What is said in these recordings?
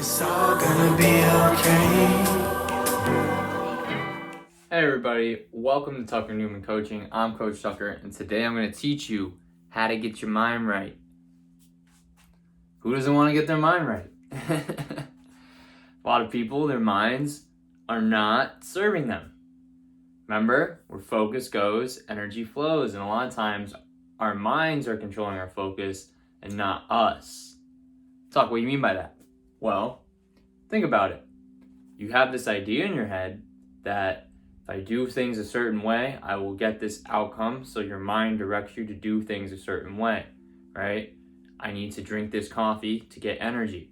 It's all gonna be okay. Hey everybody, welcome to Tucker Newman Coaching. I'm Coach Tucker, and today I'm going to teach you how to get your mind right. Who doesn't want to get their mind right? A lot of people, their minds are not serving them. Remember, where focus goes, energy flows, and a lot of times our minds are controlling our focus and not us. Talk, what do you mean by that? Well, think about it. You have this idea in your head that if I do things a certain way, I will get this outcome. So your mind directs you to do things a certain way, right? I need to drink this coffee to get energy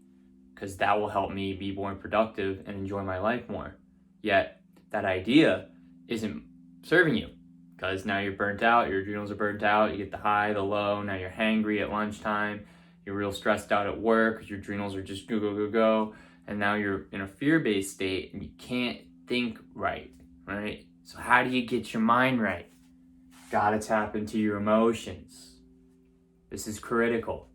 because that will help me be more productive and enjoy my life more. Yet that idea isn't serving you because now you're burnt out, your adrenals are burnt out, you get the high, the low, now you're hangry at lunchtime, you're real stressed out at work because your adrenals are just go, and now you're in a fear-based state and you can't think right? So how do you get your mind right? Gotta tap into your emotions. This is critical.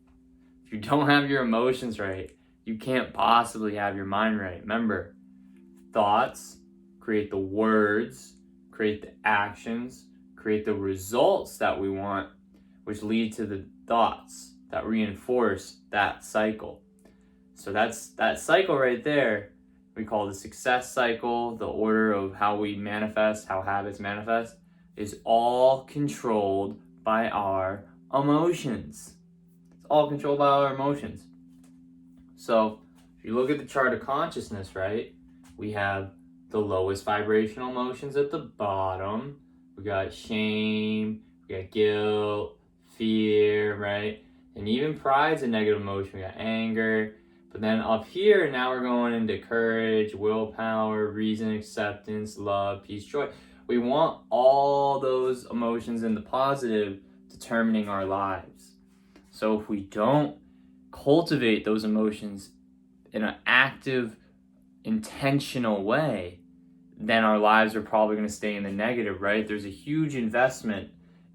If you don't have your emotions right, you can't possibly have your mind right. Remember, thoughts create the words, create the actions, create the results that we want, which lead to the thoughts that reinforce that cycle. So that's that cycle right there. We call the success cycle, the order of how we manifest, how habits manifest, is all controlled by our emotions. It's all controlled by our emotions. So if you look at the chart of consciousness, right, we have the lowest vibrational emotions at the bottom. We got shame, we got guilt, fear, right? And even pride's a negative emotion. We got anger. But then up here, now we're going into courage, willpower, reason, acceptance, love, peace, joy. We want all those emotions in the positive determining our lives. So if we don't cultivate those emotions in an active, intentional way, then our lives are probably going to stay in the negative, right? There's a huge investment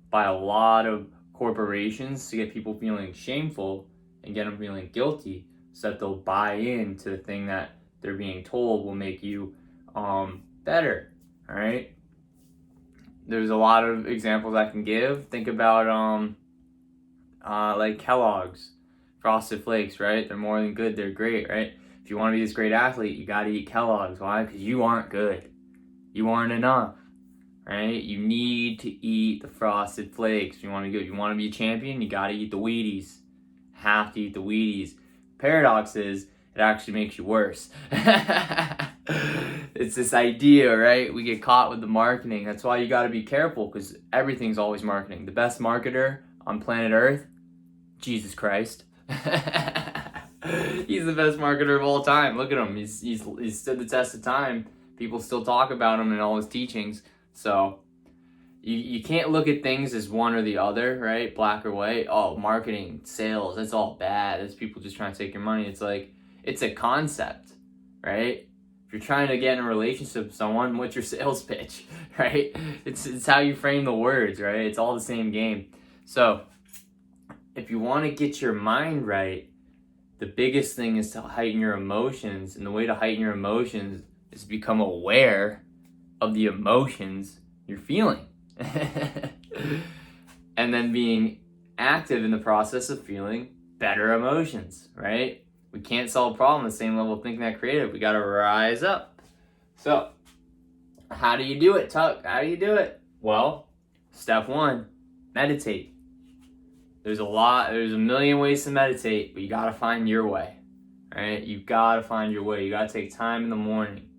by a lot of corporations to get people feeling shameful and get them feeling guilty, so that they'll buy into the thing that they're being told will make you better, all right? There's a lot of examples I can give. Think about like Kellogg's Frosted Flakes, right? They're more than good, they're great, right? If you want to be this great athlete, you got to eat Kellogg's. Why? Because you aren't good. You aren't enough, right? You need to eat the Frosted Flakes. If you want to be good, you want to be a champion, you got to eat the Wheaties. Have to eat the Wheaties. Paradox is it actually makes you worse. It's this idea, right? We get caught with the marketing. That's why you got to be careful, because everything's always marketing. The best marketer on planet Earth, Jesus Christ. He's the best marketer of all time. Look at him. He's stood the test of time. People still talk about him in all his teachings. So you can't look at things as one or the other, right? Black or white. Oh, marketing, sales, that's all bad. It's people just trying to take your money. It's like, it's a concept, right? If you're trying to get in a relationship with someone, what's your sales pitch, right? It's how you frame the words, right? It's all the same game. So if you want to get your mind right, the biggest thing is to heighten your emotions. And the way to heighten your emotions is to become aware of the emotions you're feeling. And then being active in the process of feeling better emotions, right? We can't solve a problem at the same level of thinking that creative. We got to rise up. So how do you do it, Tuck? How do you do it? Well, step one, meditate. There's a million ways to meditate, but you got to find your way, right? You got to find your way. You got to take time in the morning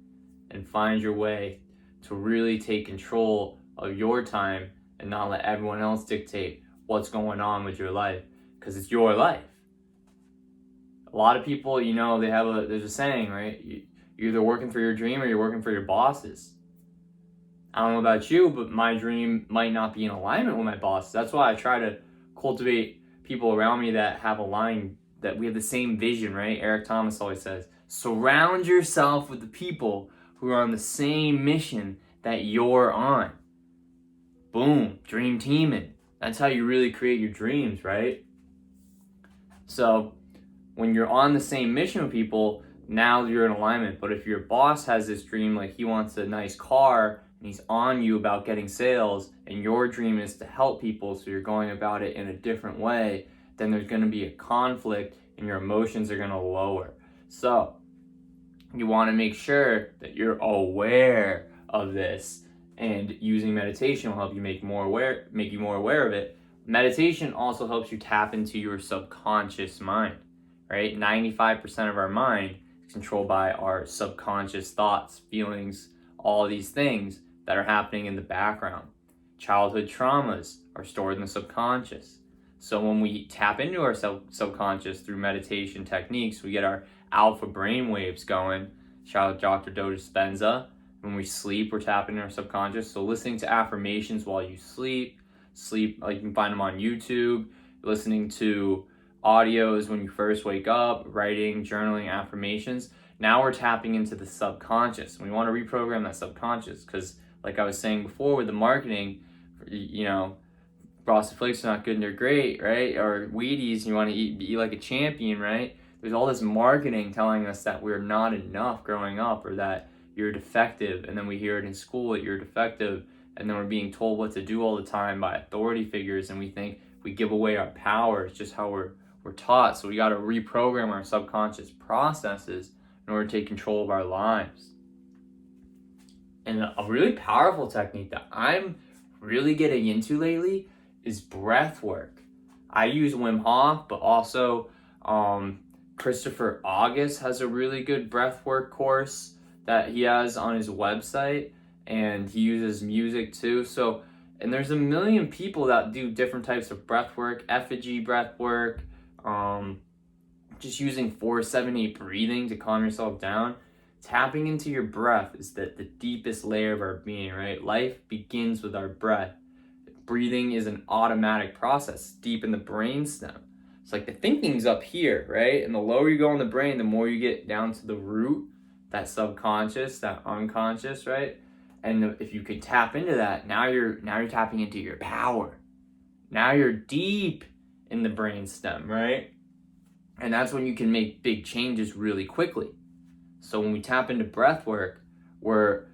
and find your way to really take control of your time and not let everyone else dictate what's going on with your life, because it's your life. A lot of people, there's a saying, right? You're either working for your dream or you're working for your bosses. I don't know about you, but my dream might not be in alignment with my boss. That's why I try to cultivate people around me that have aligned, that we have the same vision, right? Eric Thomas always says, surround yourself with the people who are on the same mission that you're on. Boom, dream teaming. That's how you really create your dreams, right? So when you're on the same mission with people, now you're in alignment. But if your boss has this dream, like he wants a nice car and he's on you about getting sales, and your dream is to help people, so you're going about it in a different way, then there's going to be a conflict and your emotions are going to lower. So you want to make sure that you're aware of this, and using meditation will help you make you more aware of it. Meditation also helps you tap into your subconscious mind, right? 95% of our mind is controlled by our subconscious thoughts, feelings, all these things that are happening in the background. Childhood traumas are stored in the subconscious. So when we tap into our subconscious through meditation techniques, we get our alpha brain waves going. Shout out Dr. Joe Dispenza. When we sleep, we're tapping into our subconscious. So listening to affirmations while you sleep, like you can find them on YouTube. Listening to audios when you first wake up, writing, journaling, affirmations. Now we're tapping into the subconscious. We want to reprogram that subconscious because, like I was saying before with the marketing, Frosted Flakes are not good and they're great, right? Or Wheaties, you want to eat like a champion, right? There's all this marketing telling us that we're not enough growing up, or that you're defective, and then we hear it in school that you're defective, and then we're being told what to do all the time by authority figures, and we think we give away our power. It's just how we're taught. So we got to reprogram our subconscious processes in order to take control of our lives. And a really powerful technique that I'm really getting into lately is breath work. I use Wim Hof, but also Christopher August has a really good breath work course that he has on his website, and he uses music too. So, and there's a million people that do different types of breath work, effigy breath work, just using 4-7-8 breathing to calm yourself down. Tapping into your breath is the deepest layer of our being, right? Life begins with our breath. Breathing is an automatic process deep in the brainstem. It's like the thinking's up here, right? And the lower you go in the brain, the more you get down to the root, that subconscious, that unconscious, right? And if you could tap into that, now you're tapping into your power. Now you're deep in the brainstem, right? And that's when you can make big changes really quickly. So when we tap into breath work, we're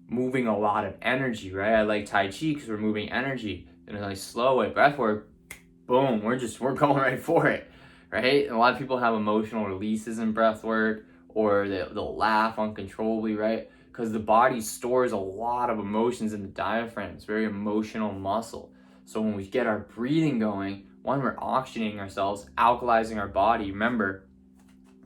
moving a lot of energy, right? I like Tai Chi because we're moving energy. And like slow way, breath work, boom, we're going right for it, right? And a lot of people have emotional releases in breath work, or they'll laugh uncontrollably, right? Because the body stores a lot of emotions in the diaphragm. It's very emotional muscle. So when we get our breathing going, one, we're oxygenating ourselves, alkalizing our body. Remember,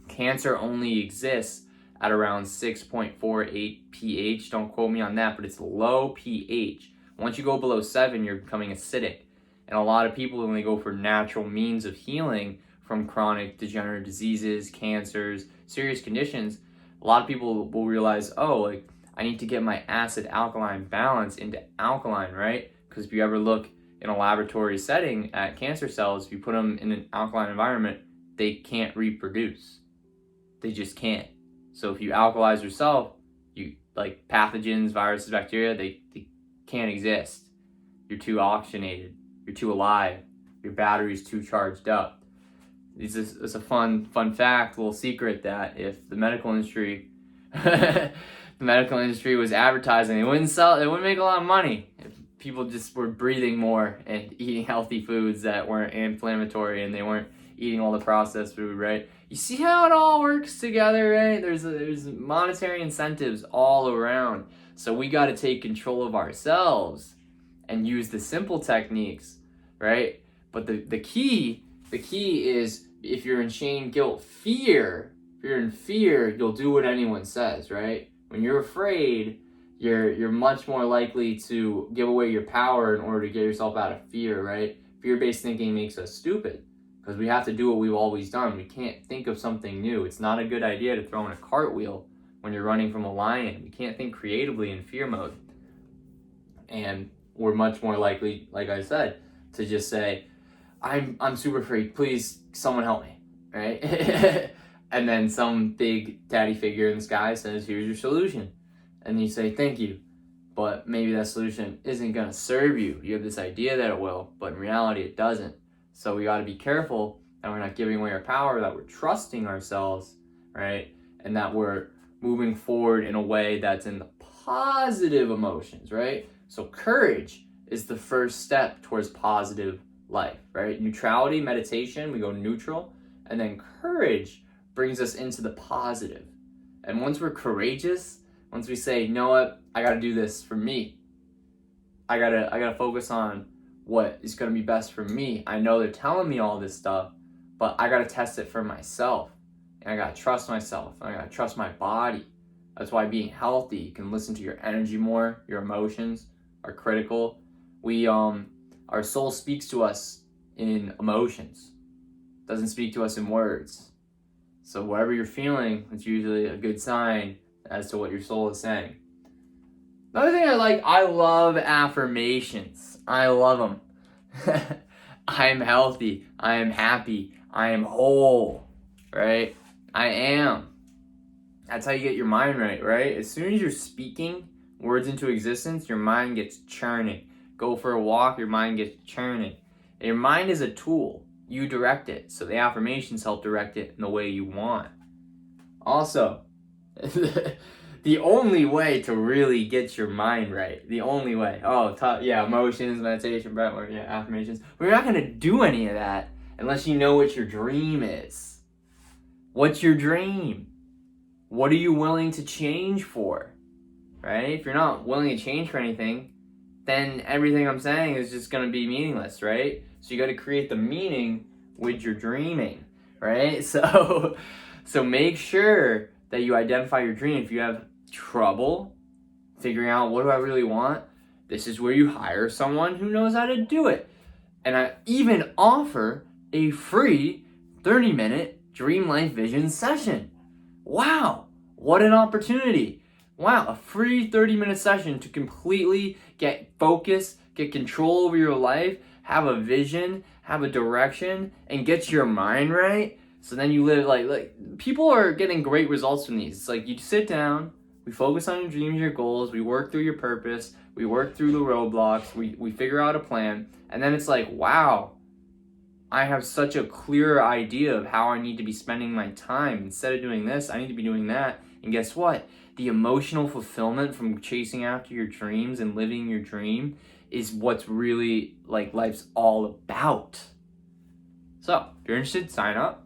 cancer only exists at around 6.48 pH. Don't quote me on that, but it's low pH. Once you go below 7, you're becoming acidic. And a lot of people, when they go for natural means of healing from chronic degenerative diseases, cancers, serious conditions, a lot of people will realize, I need to get my acid-alkaline balance into alkaline, right? Because if you ever look in a laboratory setting at cancer cells, if you put them in an alkaline environment, they can't reproduce. They just can't. So if you alkalize yourself, you like pathogens, viruses, bacteria, they can't exist. You're too oxygenated. You're too alive. Your battery's too charged up. It's a fun fact, little secret, that if the medical industry was advertising, they wouldn't make a lot of money if people just were breathing more and eating healthy foods that weren't inflammatory, and they weren't eating all the processed food, right? You see how it all works together, right? There's monetary incentives all around. So we got to take control of ourselves and use the simple techniques, right? But the key is, if you're in shame, guilt, fear, if you're in fear, you'll do what anyone says, right? When you're afraid, you're much more likely to give away your power in order to get yourself out of fear, right? Fear-based thinking makes us stupid because we have to do what we've always done. We can't think of something new. It's not a good idea to throw in a cartwheel when you're running from a lion. We can't think creatively in fear mode. And we're much more likely, like I said, to just say, I'm super afraid, please someone help me, right? And then some big daddy figure in the sky says, here's your solution. And you say, thank you. But maybe that solution isn't going to serve you. You have this idea that it will, but in reality it doesn't. So we got to be careful that we're not giving away our power, that we're trusting ourselves, right? and that we're moving forward in a way that's in the positive emotions, right? So courage is the first step towards positive life, right? Neutrality, meditation, we go neutral, and then courage brings us into the positive. And once we're courageous, once we say, you know what, I gotta do this for me. I gotta focus on what is gonna be best for me. I know they're telling me all this stuff, but I gotta test it for myself. And I gotta trust myself. And I gotta trust my body. That's why being healthy, you can listen to your energy more. Your emotions are critical. Our soul speaks to us in emotions. It doesn't speak to us in words. So whatever you're feeling, it's usually a good sign as to what your soul is saying. Another thing I love affirmations. I love them. I am healthy. I am happy. I am whole. Right? I am. That's how you get your mind right, right? As soon as you're speaking words into existence, your mind gets churning. Go for a walk, your mind gets churning. And your mind is a tool. You direct it. So the affirmations help direct it in the way you want. Also, the only way to really get your mind right, the only way, emotions, meditation, breathwork, affirmations. We're not going to do any of that unless you know what your dream is. What's your dream? What are you willing to change for? Right? If you're not willing to change for anything, then everything I'm saying is just going to be meaningless, right? So you got to create the meaning with your dreaming, right? So make sure that you identify your dream. If you have trouble figuring out what do I really want, this is where you hire someone who knows how to do it. And I even offer a free 30-minute Dream Life Vision session. Wow, what an opportunity. Wow, a free 30-minute session to completely get focused, get control over your life, have a vision, have a direction, and get your mind right. So then you live like people are getting great results from these. It's like you sit down, we focus on your dreams, your goals, we work through your purpose, we work through the roadblocks, we figure out a plan, and then it's like, wow, I have such a clear idea of how I need to be spending my time. Instead of doing this, I need to be doing that. And guess what? The emotional fulfillment from chasing after your dreams and living your dream is what's really life's all about. So if you're interested, sign up.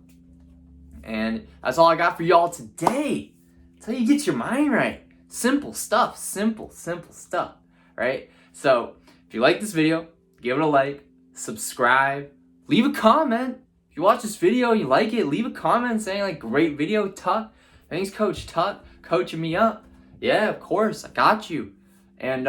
And that's all I got for y'all today. That's how you get your mind right. Simple stuff, simple stuff, right? So if you like this video, give it a like, subscribe, leave a comment. If you watch this video, you like it, leave a comment saying great video, Tuck. Thanks, Coach Tuck, coaching me up. Yeah, of course, I got you. And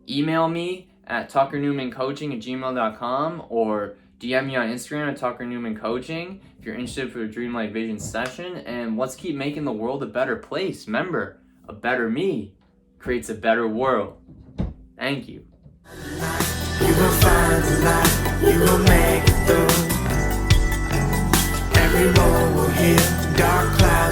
email me at tuckernewmancoaching@gmail.com or DM me on Instagram at tuckernewmancoaching if you're interested for a Dream Life Vision session. And let's keep making the world a better place. Remember, a better me creates a better world. Thank you. You will find the light, you will make it through. Every road will hit dark clouds.